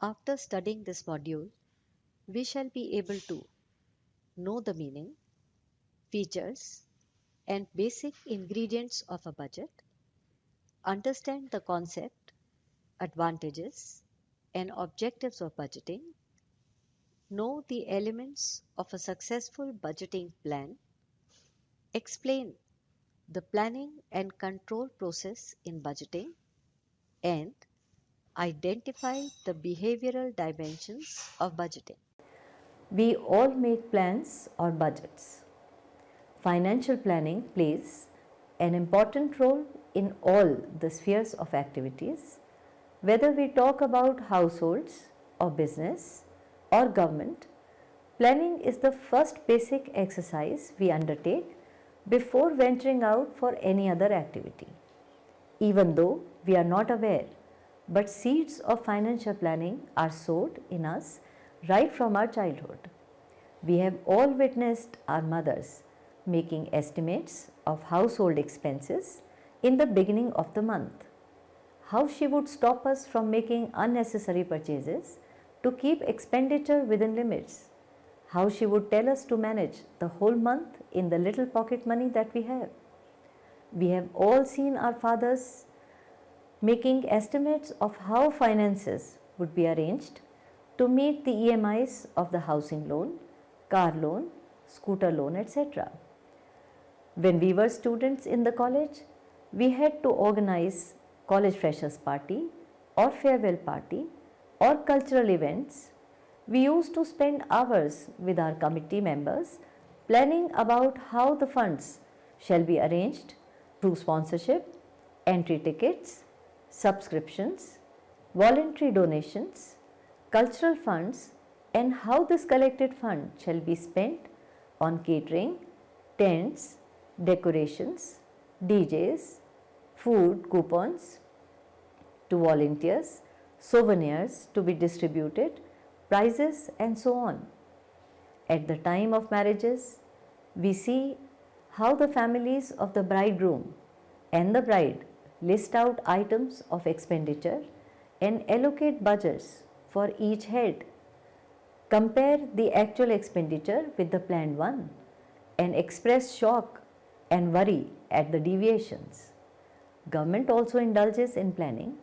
After studying this module, we shall be able to know the meaning, features, and basic ingredients of a budget, understand the concept, advantages, and objectives of budgeting, know the elements of a successful budgeting plan, explain the planning and control process in budgeting, and identify the behavioral dimensions of budgeting. We all make plans or budgets. Financial planning plays an important role in all the spheres of activities, whether we talk about households or business or government. Planning is the first basic exercise we undertake before venturing out for any other activity. Even though we are not aware, but seeds of financial planning are sowed in us right from our childhood. We have all witnessed our mothers making estimates of household expenses in the beginning of the month. How she would stop us from making unnecessary purchases to keep expenditure within limits. How she would tell us to manage the whole month in the little pocket money that we have. We have all seen our fathers making estimates of how finances would be arranged to meet the EMIs of the housing loan, car loan, scooter loan, etc. When we were students in the college, we had to organize college freshers party or farewell party or cultural events. We used to spend hours with our committee members planning about how the funds shall be arranged through sponsorship, entry tickets, subscriptions, voluntary donations, cultural funds, and how this collected fund shall be spent on catering, tents, decorations, DJs, food coupons to volunteers, souvenirs to be distributed, prizes, and so on. At the time of marriages, we see how the families of the bridegroom and the bride list out items of expenditure and allocate budgets for each head. Compare the actual expenditure with the planned one and express shock and worry at the deviations. Government also indulges in planning.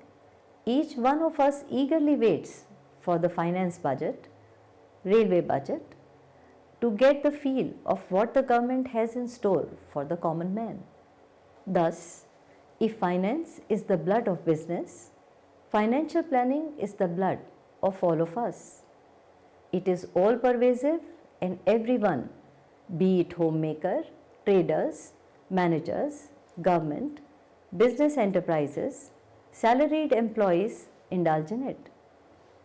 Each one of us eagerly waits for the finance budget, railway budget, to get the feel of what the government has in store for the common man. Thus, if finance is the blood of business, financial planning is the blood of all of us. It is all pervasive and everyone, be it homemaker, traders, managers, government, business enterprises, salaried employees indulge in it.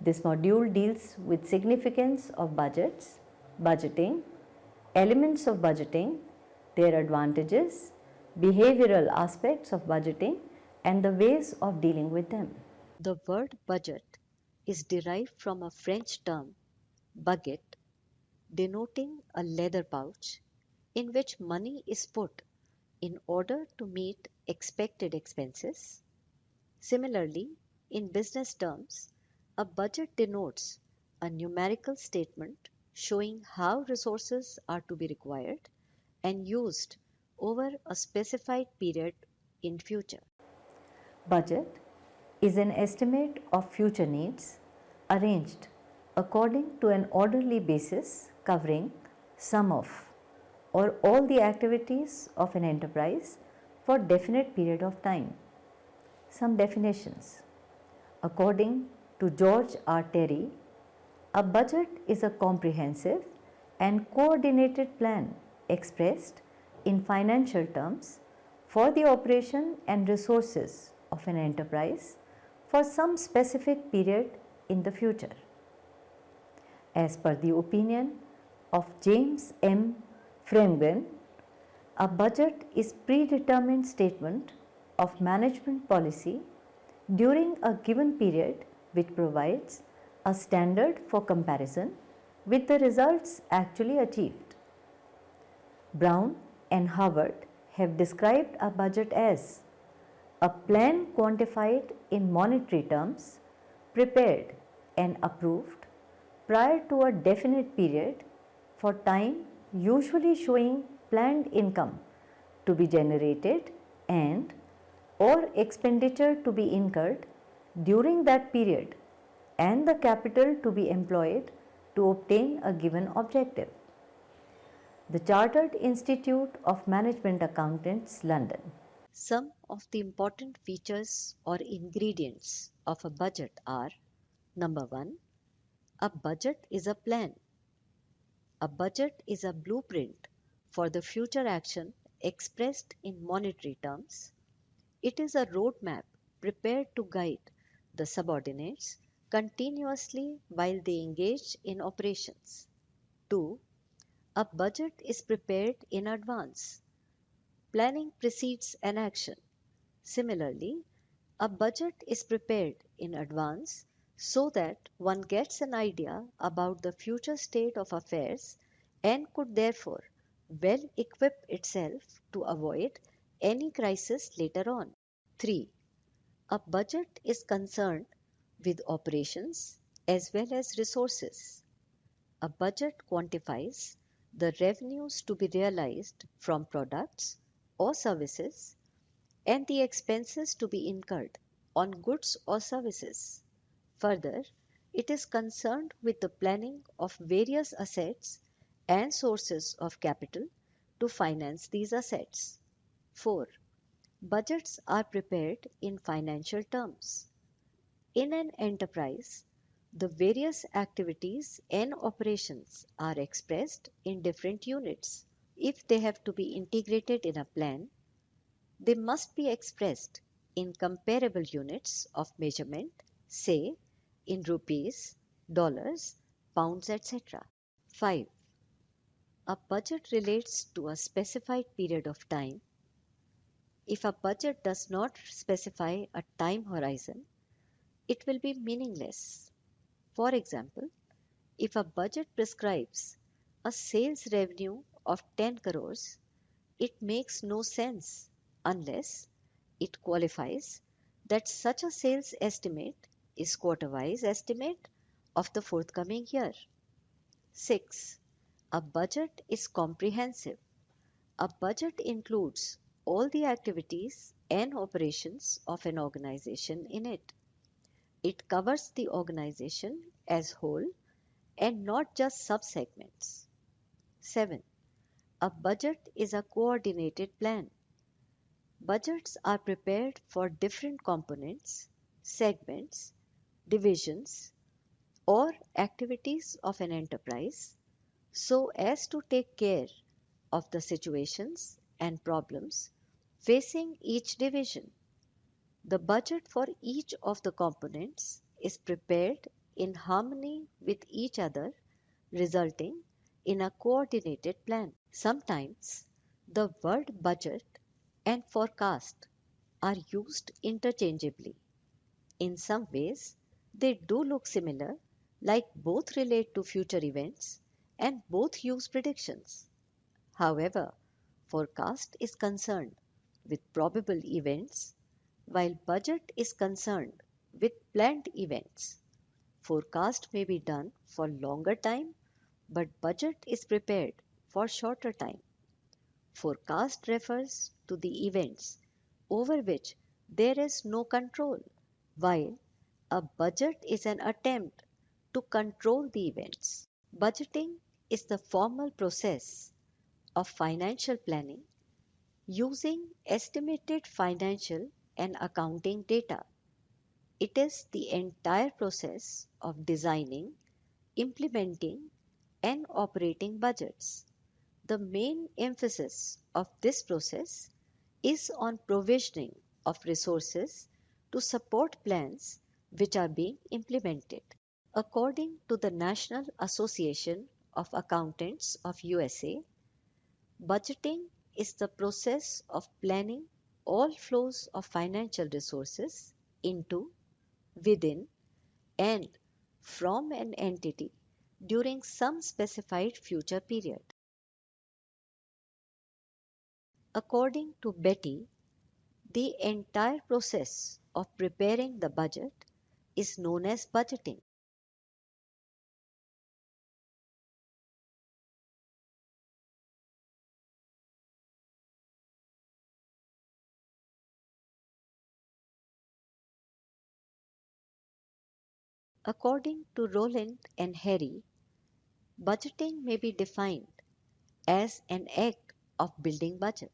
This module deals with significance of budgets, budgeting, elements of budgeting, their advantages, behavioral aspects of budgeting, and the ways of dealing with them. The word budget is derived from a French term baguette, denoting a leather pouch in which money is put in order to meet expected expenses. Similarly, in business terms, a budget denotes a numerical statement showing how resources are to be required and used over a specified period in future. Budget is an estimate of future needs arranged according to an orderly basis covering some of or all the activities of an enterprise for definite period of time. Some definitions. According to George R. Terry, a budget is a comprehensive and coordinated plan expressed in financial terms for the operation and resources of an enterprise for some specific period in the future. As per the opinion of James M. Fremgen, a budget is predetermined statement of management policy during a given period which provides a standard for comparison with the results actually achieved. Brown and Howard have described a budget as a plan quantified in monetary terms prepared and approved prior to a definite period for time usually showing planned income to be generated and or expenditure to be incurred during that period and the capital to be employed to obtain a given objective. The Chartered Institute of Management Accountants, London. Some of the important features or ingredients of a budget are: number 1, a budget is a plan. A budget is a blueprint for the future action expressed in monetary terms. It is a roadmap prepared to guide the subordinates continuously while they engage in operations. 2. A budget is prepared in advance. Planning precedes an action. Similarly, a budget is prepared in advance so that one gets an idea about the future state of affairs and could therefore well equip itself to avoid any crisis later on. 3. A budget is concerned with operations as well as resources. A budget quantifies the revenues to be realized from products or services and the expenses to be incurred on goods or services. Further, it is concerned with the planning of various assets and sources of capital to finance these assets. 4. Budgets are prepared in financial terms. In an enterprise, the various activities and operations are expressed in different units. If they have to be integrated in a plan, they must be expressed in comparable units of measurement, say in rupees, dollars, pounds, etc. 5. A budget relates to a specified period of time. If a budget does not specify a time horizon, it will be meaningless. For example, if a budget prescribes a sales revenue of 10 crores, it makes no sense unless it qualifies that such a sales estimate is quarter-wise estimate of the forthcoming year. 6. A budget is comprehensive. A budget includes all the activities and operations of an organization in it. It covers the organization as whole and not just subsegments. 7. A budget is a coordinated plan. Budgets are prepared for different components, segments, divisions, or activities of an enterprise so as to take care of the situations and problems facing each division. The budget for each of the components is prepared in harmony with each other, resulting in a coordinated plan. Sometimes the word budget and forecast are used interchangeably. In some ways, they do look similar, like both relate to future events and both use predictions. However, forecast is concerned with probable events, while budget is concerned with planned events. Forecast may be done for longer time, but budget is prepared for shorter time. Forecast refers to the events over which there is no control, while a budget is an attempt to control the events. Budgeting is the formal process of financial planning using estimated financial and accounting data. It is the entire process of designing, implementing, and operating budgets. The main emphasis of this process is on provisioning of resources to support plans which are being implemented. According to the National Association of Accountants of USA, budgeting is the process of planning all flows of financial resources into, within, and from an entity during some specified future period. According to Betty, the entire process of preparing the budget is known as budgeting. According to Roland and Harry, budgeting may be defined as an act of building budget.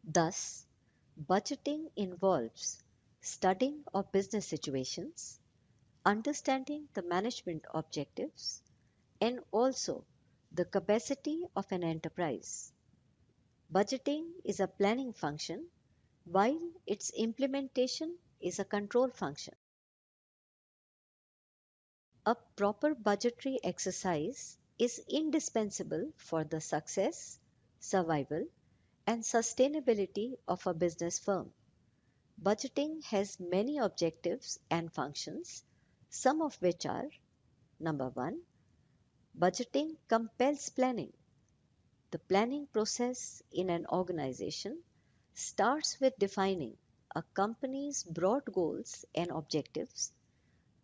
Thus, budgeting involves studying of business situations, understanding the management objectives, and also the capacity of an enterprise. Budgeting is a planning function, while its implementation is a control function. A proper budgetary exercise is indispensable for the success, survival, and sustainability of a business firm. Budgeting has many objectives and functions, some of which are: number one, budgeting compels planning. The planning process in an organization starts with defining a company's broad goals and objectives,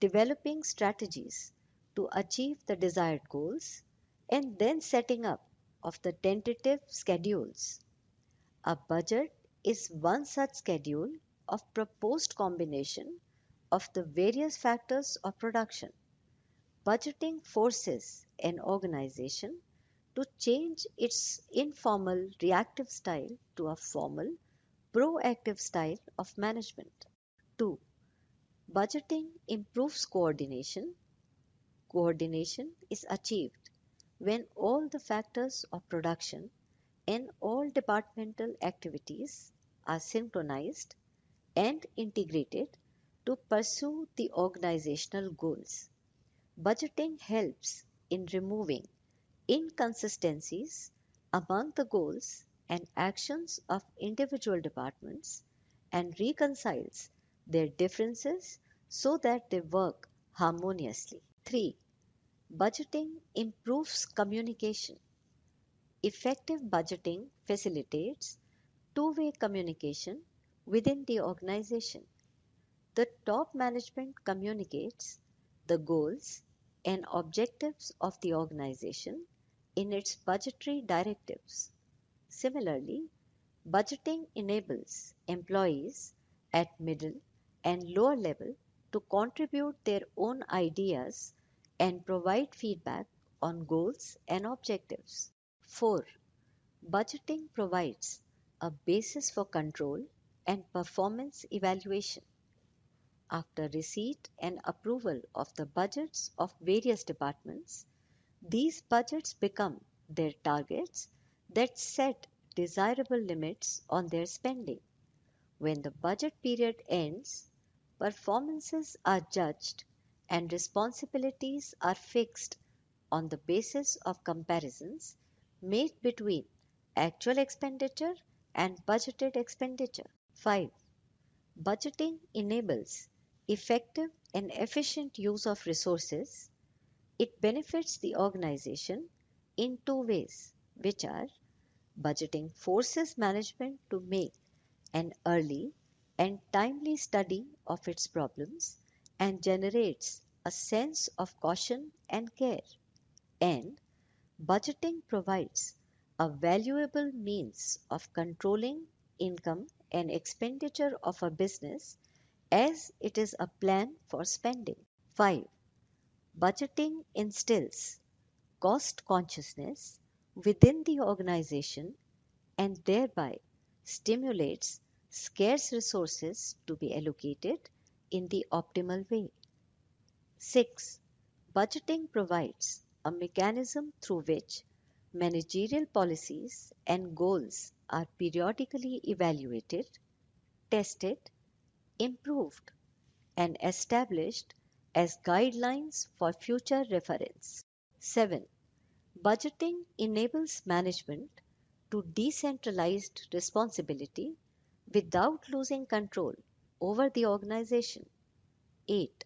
developing strategies to achieve the desired goals, and then setting up of the tentative schedules. A budget is one such schedule of proposed combination of the various factors of production. Budgeting forces an organization to change its informal reactive style to a formal proactive style of management. 2. Budgeting improves coordination. Coordination is achieved when all the factors of production and all departmental activities are synchronized and integrated to pursue the organizational goals. Budgeting helps in removing inconsistencies among the goals and actions of individual departments and reconciles their differences so that they work harmoniously. 3. Budgeting improves communication. Effective budgeting facilitates two-way communication within the organization. The top management communicates the goals and objectives of the organization in its budgetary directives. Similarly, budgeting enables employees at middle and lower level to contribute their own ideas and provide feedback on goals and objectives. 4. Budgeting provides a basis for control and performance evaluation. After receipt and approval of the budgets of various departments, these budgets become their targets that set desirable limits on their spending. When the budget period ends, performances are judged and responsibilities are fixed on the basis of comparisons made between actual expenditure and budgeted expenditure. 5. Budgeting enables effective and efficient use of resources. It benefits the organization in two ways, which are: budgeting forces management to make an early and timely study of its problems and generates a sense of caution and care, and budgeting provides a valuable means of controlling income and expenditure of a business as it is a plan for spending. 5. Budgeting instills cost consciousness within the organization and thereby stimulates scarce resources to be allocated in the optimal way. 6. Budgeting provides a mechanism through which managerial policies and goals are periodically evaluated, tested, improved, and established as guidelines for future reference. 7. Budgeting enables management to decentralize responsibility without losing control over the organization. 8.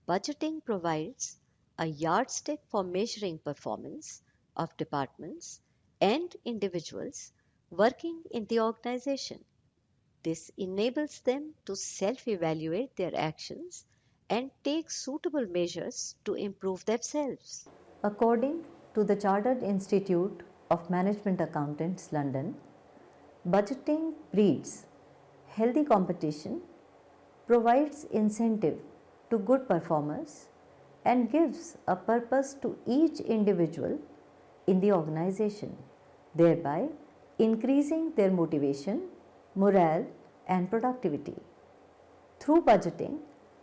Budgeting provides a yardstick for measuring performance of departments and individuals working in the organization. This enables them to self evaluate their actions and take suitable measures to improve themselves. According to the Chartered Institute of Management Accountants, London, budgeting breeds healthy competition, provides incentive to good performers, and gives a purpose to each individual in the organization, thereby increasing their motivation, morale, and productivity. Through budgeting,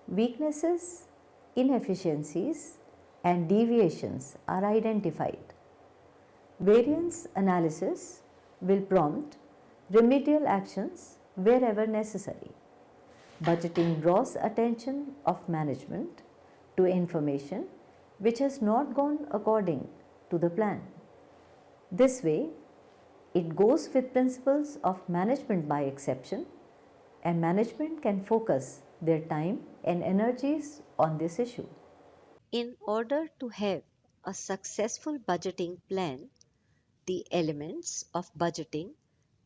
weaknesses, inefficiencies, and deviations are identified. Variance analysis will prompt remedial actions wherever necessary. Budgeting draws attention of management to information which has not gone according to the plan. This way, it goes with principles of management by exception, and management can focus their time and energies on this issue. In order to have a successful budgeting plan, the elements of budgeting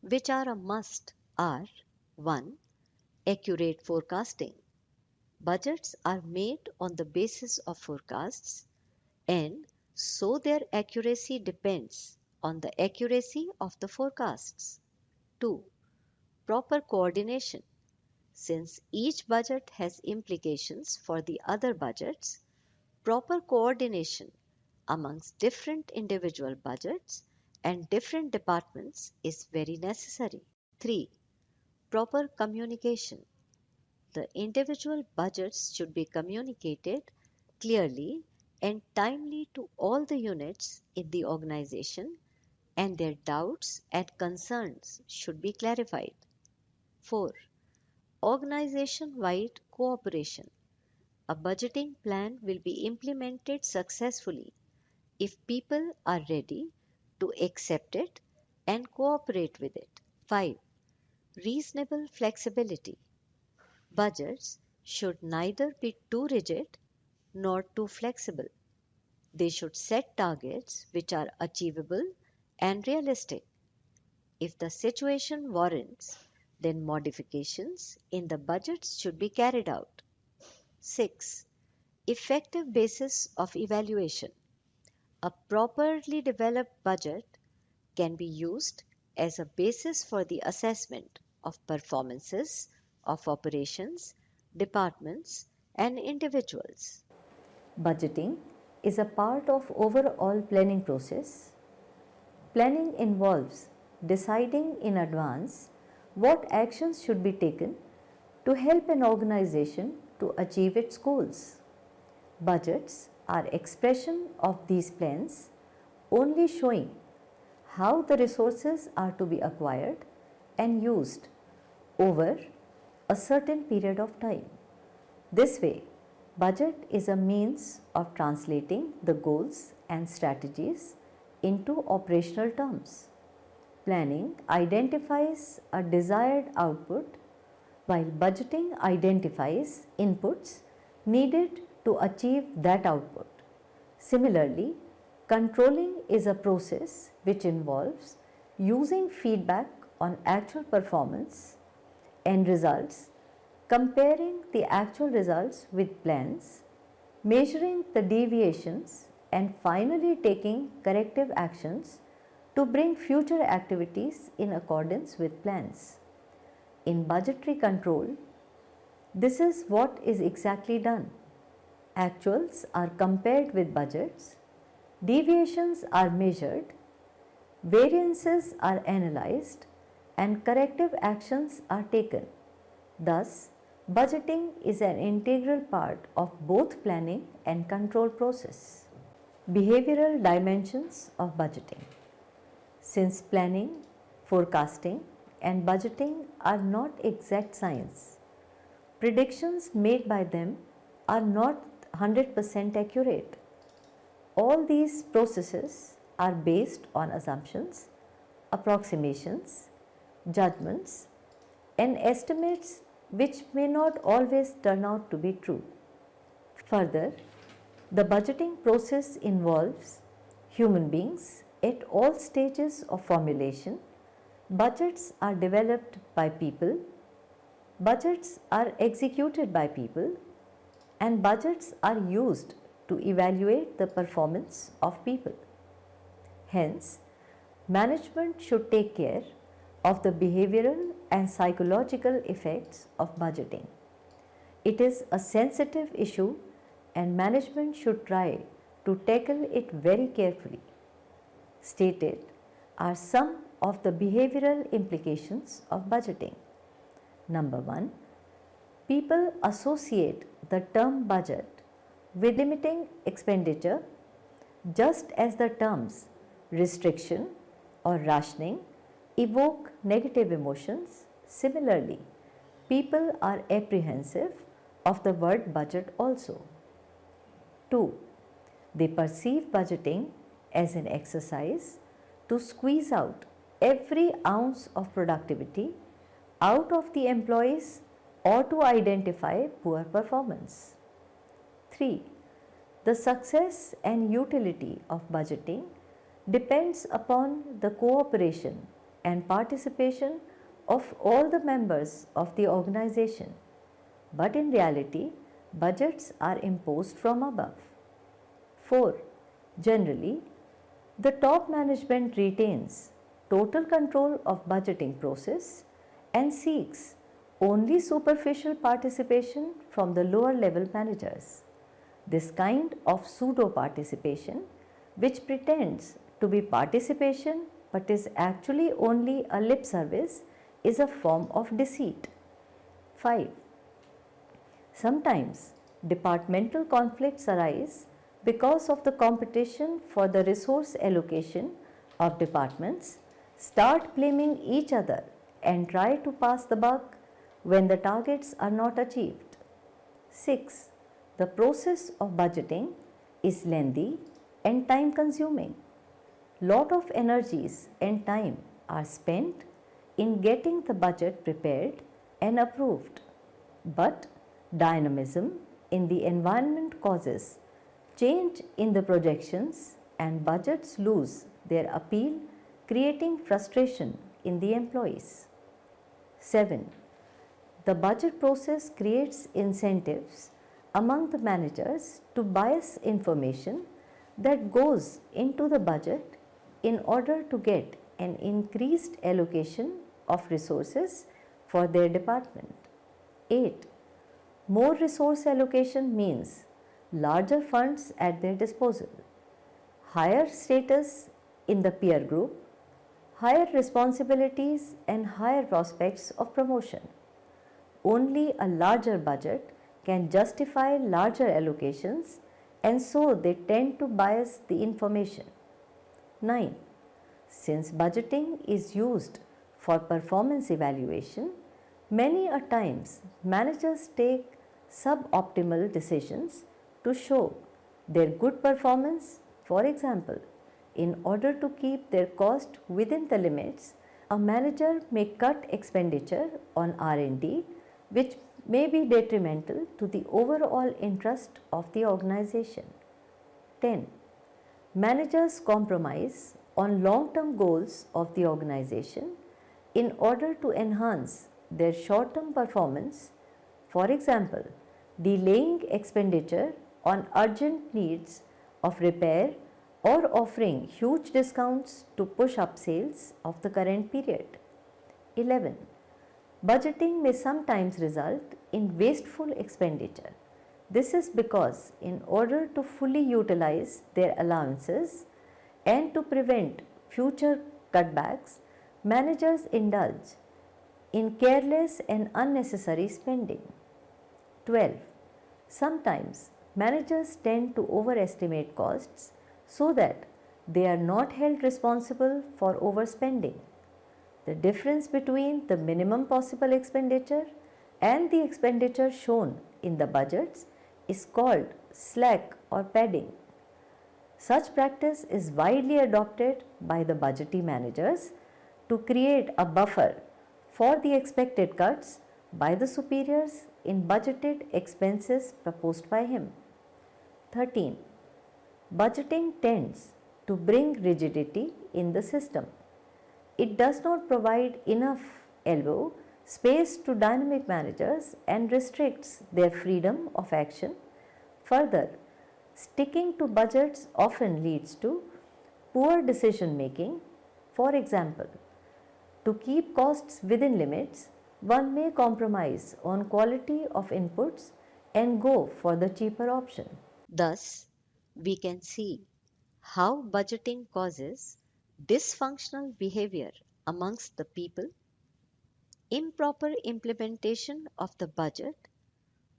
which are a must are: 1. Accurate forecasting. Budgets are made on the basis of forecasts, and so their accuracy depends on the accuracy of the forecasts. 2. Proper coordination. Since each budget has implications for the other budgets, proper coordination amongst different individual budgets and different departments is very necessary. 3. Proper communication. The individual budgets should be communicated clearly and timely to all the units in the organization, and their doubts and concerns should be clarified. 4. Organization wide cooperation. A budgeting plan will be implemented successfully if people are ready to accept it and cooperate with it. 5. Reasonable flexibility. Budgets should neither be too rigid nor too flexible. They should set targets which are achievable and realistic. If the situation warrants, then modifications in the budgets should be carried out. 6. Effective basis of evaluation. A properly developed budget can be used as a basis for the assessment of performances of operations, departments, and individuals. Budgeting is a part of overall planning process. Planning involves deciding in advance what actions should be taken to help an organization to achieve its goals. Budgets are expression of these plans, only showing how the resources are to be acquired and used over a certain period of time. This way, budget is a means of translating the goals and strategies into operational terms. Planning identifies a desired output, while budgeting identifies inputs needed to achieve that output. Similarly, controlling is a process which involves using feedback on actual performance and results, comparing the actual results with plans, measuring the deviations, and finally taking corrective actions to bring future activities in accordance with plans. In budgetary control, this is what is exactly done. Actuals are compared with budgets, deviations are measured, variances are analyzed, and corrective actions are taken. Thus, budgeting is an integral part of both planning and control process. Behavioral dimensions of budgeting. Since planning, forecasting, and budgeting are not exact science, predictions made by them are not 100% accurate. All these processes are based on assumptions, approximations, judgments, and estimates which may not always turn out to be true. Further, the budgeting process involves human beings at all stages of formulation. Budgets are developed by people, budgets are executed by people, and budgets are used to evaluate the performance of people. Hence, management should take care of the behavioral and psychological effects of budgeting. It is a sensitive issue and management should try to tackle it very carefully. Stated are some of the behavioral implications of budgeting. Number 1. People associate the term budget with limiting expenditure, just as the terms restriction or rationing evoke negative emotions. Similarly, people are apprehensive of the word budget also. 2. They perceive budgeting as an exercise to squeeze out every ounce of productivity out of the employees or to identify poor performance. 3. The success and utility of budgeting depends upon the cooperation and participation of all the members of the organization, but in reality, budgets are imposed from above. 4. Generally, the top management retains total control of budgeting process and seeks only superficial participation from the lower level managers. This kind of pseudo participation, which pretends to be participation but is actually only a lip service, is a form of deceit. 5. Sometimes departmental conflicts arise because of the competition for the resource allocation of departments, start blaming each other and try to pass the buck when the targets are not achieved. 6. The process of budgeting is lengthy and time consuming. Lot of energies and time are spent in getting the budget prepared and approved. But dynamism in the environment causes change in the projections and budgets lose their appeal, creating frustration in the employees. 7. The budget process creates incentives among the managers to bias information that goes into the budget in order to get an increased allocation of resources for their department. 8. More resource allocation means larger funds at their disposal, higher status in the peer group, higher responsibilities and higher prospects of promotion. Only a larger budget can justify larger allocations, and so they tend to bias the information. 9. Since budgeting is used for performance evaluation, many a times managers take suboptimal decisions to show their good performance. For example, in order to keep their cost within the limits, a manager may cut expenditure on R&D, which may be detrimental to the overall interest of the organization. 10. Managers compromise on long-term goals of the organization in order to enhance their short-term performance. For example, delaying expenditure on urgent needs of repair or offering huge discounts to push up sales of the current period. 11. Budgeting may sometimes result in wasteful expenditure. This is because in order to fully utilize their allowances and to prevent future cutbacks, managers indulge in careless and unnecessary spending. 12. Sometimes managers tend to overestimate costs so that they are not held responsible for overspending. The difference between the minimum possible expenditure and the expenditure shown in the budgets is called slack or padding. Such practice is widely adopted by the budgetary managers to create a buffer for the expected cuts by the superiors in budgeted expenses proposed by him. 13. Budgeting tends to bring rigidity in the system. It does not provide enough elbow space to dynamic managers and restricts their freedom of action Further, sticking to budgets often leads to poor decision making. For example, to keep costs within limits, one may compromise on quality of inputs and go for the cheaper option. Thus, we can see how budgeting causes dysfunctional behavior amongst the people, improper implementation of the budget,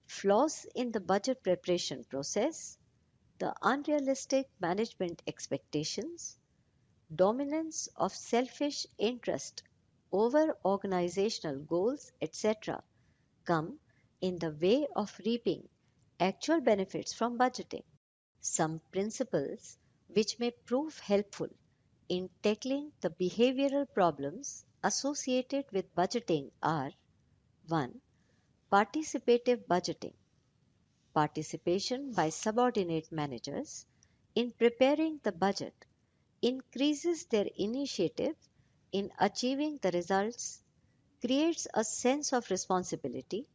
flaws in the budget preparation process, the unrealistic management expectations, dominance of selfish interest over organizational goals, etc., come in the way of reaping actual benefits from budgeting. Some principles which may prove helpful in tackling the behavioral problems associated with budgeting are: 1. Participative budgeting. Participation by subordinate managers in preparing the budget increases their initiative in achieving the results, creates a sense of responsibility,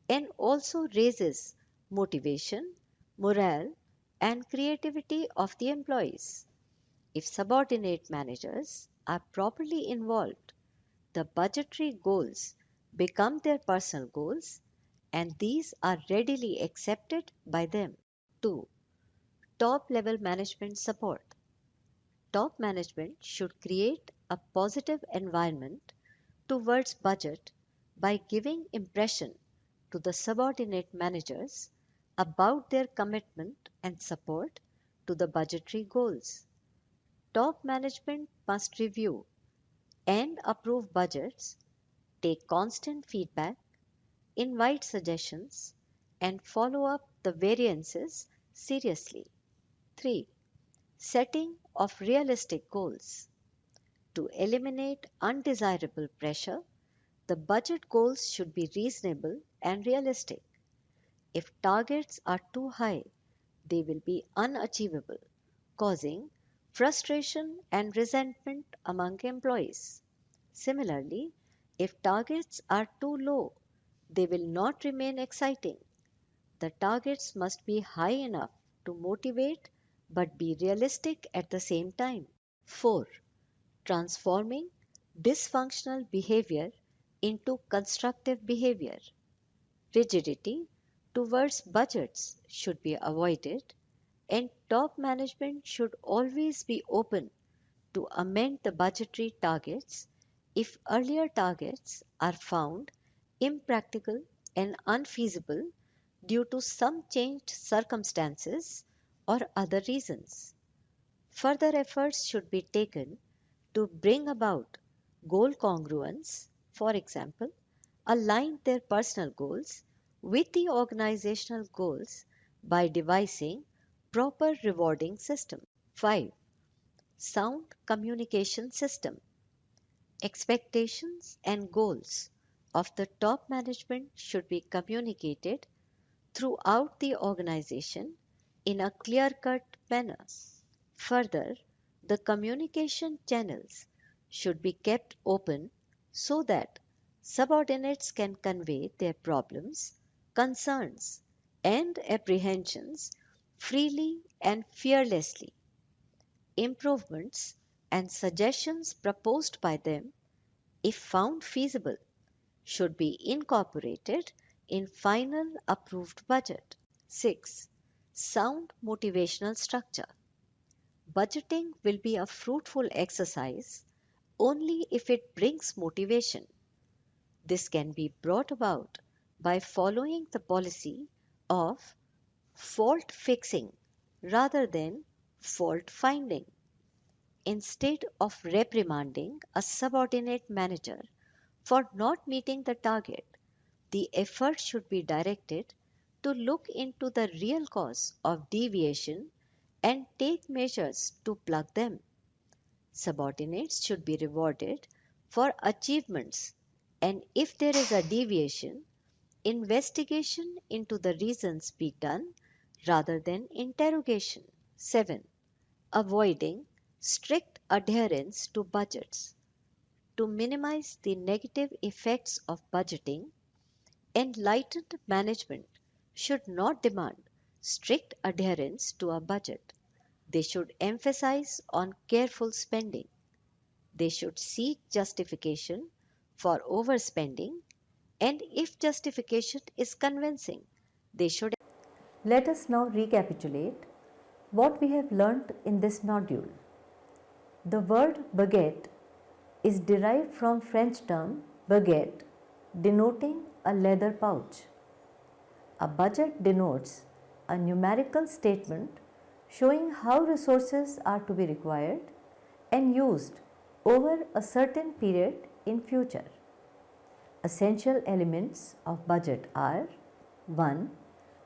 and also raises motivation, morale, and creativity of the employees. If subordinate managers are properly involved, the budgetary goals become their personal goals and these are readily accepted by them. 2. Top level management support. Top management should create a positive environment towards budget by giving impression to the subordinate managers about their commitment and support to the budgetary goals. Top management must review and approve budgets, take constant feedback, invite suggestions, and follow up the variances seriously. 3. Setting of realistic goals. To eliminate undesirable pressure, the budget goals should be reasonable and realistic. If targets are too high, they will be unachievable, causing frustration and resentment among employees. Similarly, if targets are too low, they will not remain exciting. The targets must be high enough to motivate but be realistic at the same time. 4. Transforming dysfunctional behavior into constructive behavior. Rigidity towards budgets should be avoided, and top management should always be open to amend the budgetary targets if earlier targets are found impractical and unfeasible due to some changed circumstances or other reasons. Further efforts should be taken to bring about goal congruence, for example, align their personal goals with the organizational goals by devising proper rewarding system. 5. Sound communication system. Expectations and goals of the top management should be communicated throughout the organization in a clear cut manner. Further, the communication channels should be kept open so that subordinates can convey their problems, concerns, and apprehensions freely and fearlessly. Improvements and suggestions proposed by them, if found feasible, should be incorporated in final approved budget. 6. Sound motivational structure. Budgeting will be a fruitful exercise only if it brings motivation. This can be brought about by following the policy of fault fixing rather than fault finding. Instead of reprimanding a subordinate manager for not meeting the target, the effort should be directed to look into the real cause of deviation and take measures to plug them. Subordinates should be rewarded for achievements, and if there is a deviation, investigation into the reasons be done rather than interrogation. 7. Avoiding strict adherence to budgets. To minimize the negative effects of budgeting, enlightened management should not demand strict adherence to a budget. They should emphasize on careful spending. They should seek justification for overspending, and if justification is convincing, they should. Let us now recapitulate what we have learnt in this module. The word baguette is derived from French term baguette, denoting a leather pouch. A budget denotes a numerical statement showing how resources are to be required and used over a certain period in future. Essential elements of budget are: 1.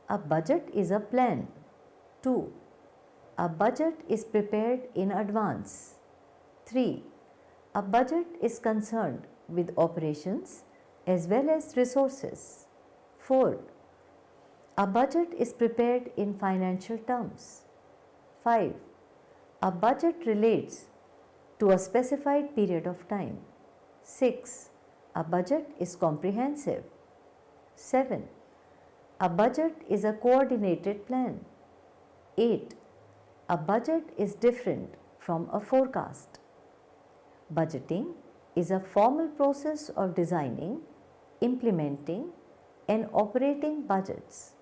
A budget is a plan. 2. A budget is prepared in advance. 3. A budget is concerned with operations as well as resources. 4. A budget is prepared in financial terms. 5. A budget relates to a specified period of time. 6. A budget is comprehensive. 7. A budget is a coordinated plan. 8. A budget is different from a forecast. Budgeting is a formal process of designing, implementing, and operating budgets.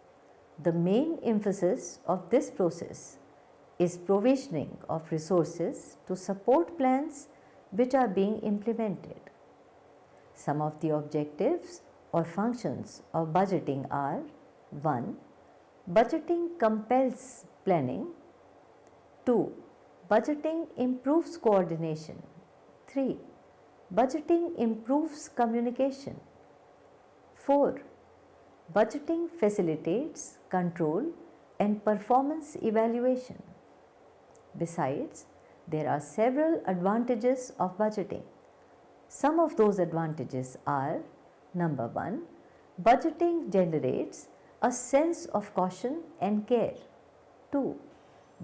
The main emphasis of this process is provisioning of resources to support plans which are being implemented. Some of the objectives or functions of budgeting are: 1. Budgeting compels planning. 2. Budgeting improves coordination. 3. Budgeting improves communication. 4. Budgeting facilitates control and performance evaluation. Besides, there are several advantages of budgeting. Some of those advantages are: number 1, budgeting generates a sense of caution and care. 2.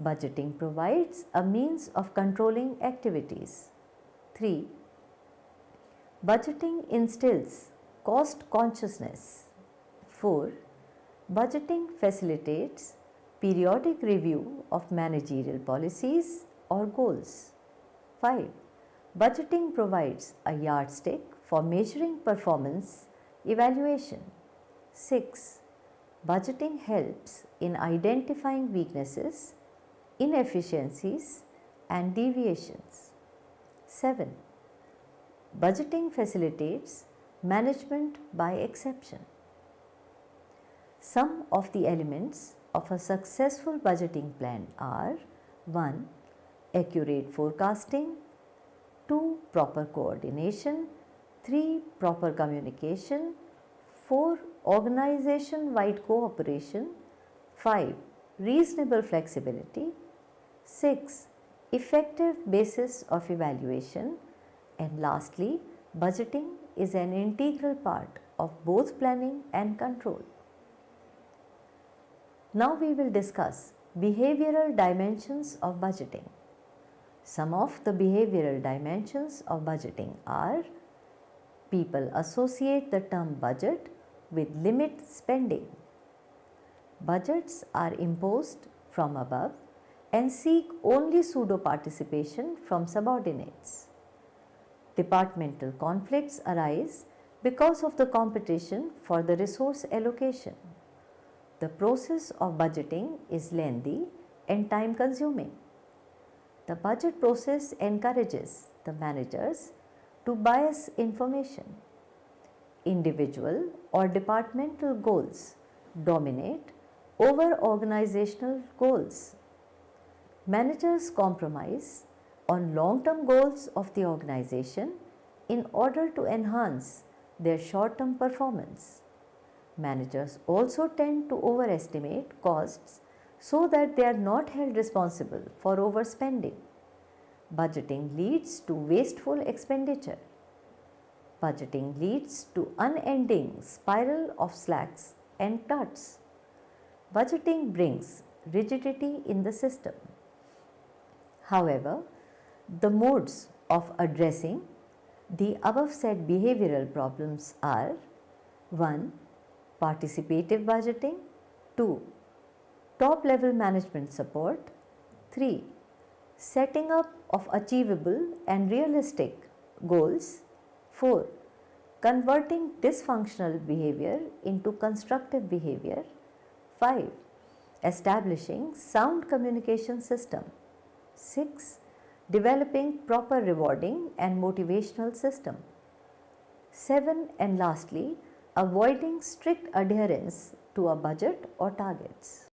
Budgeting provides a means of controlling activities. 3. Budgeting instills cost consciousness. 4. Budgeting facilitates periodic review of managerial policies or goals. 5. Budgeting provides a yardstick for measuring performance evaluation. 6. Budgeting helps in identifying weaknesses, inefficiencies, and deviations. 7. Budgeting facilitates management by exception. Some of the elements of a successful budgeting plan are: 1. Accurate forecasting. 2. Proper coordination. 3. Proper communication. 4. Organization-wide cooperation. 5. Reasonable flexibility. 6. Effective basis of evaluation. And lastly, budgeting is an integral part of both planning and control. Now we will discuss behavioral dimensions of budgeting. Some of the behavioral dimensions of budgeting are: people associate the term budget with limit spending. Budgets are imposed from above and seek only pseudo participation from subordinates. Departmental conflicts arise because of the competition for the resource allocation. The process of budgeting is lengthy and time consuming. The budget process encourages the managers to bias information. Individual or departmental goals dominate over organizational goals. Managers compromise on long-term goals of the organization in order to enhance their short-term performance. Managers also tend to overestimate costs so that they are not held responsible for overspending. Budgeting leads to wasteful expenditure. Budgeting leads to unending spiral of slacks and tuts. Budgeting brings rigidity in the system. However, the modes of addressing the above said behavioral problems are: 1. Participative budgeting. 2. top level management support. 3. Setting up of achievable and realistic goals. 4. Converting dysfunctional behavior into constructive behavior. 5. Establishing sound communication system. 6. Developing proper rewarding and motivational system. 7. And lastly, avoiding strict adherence to a budget or targets.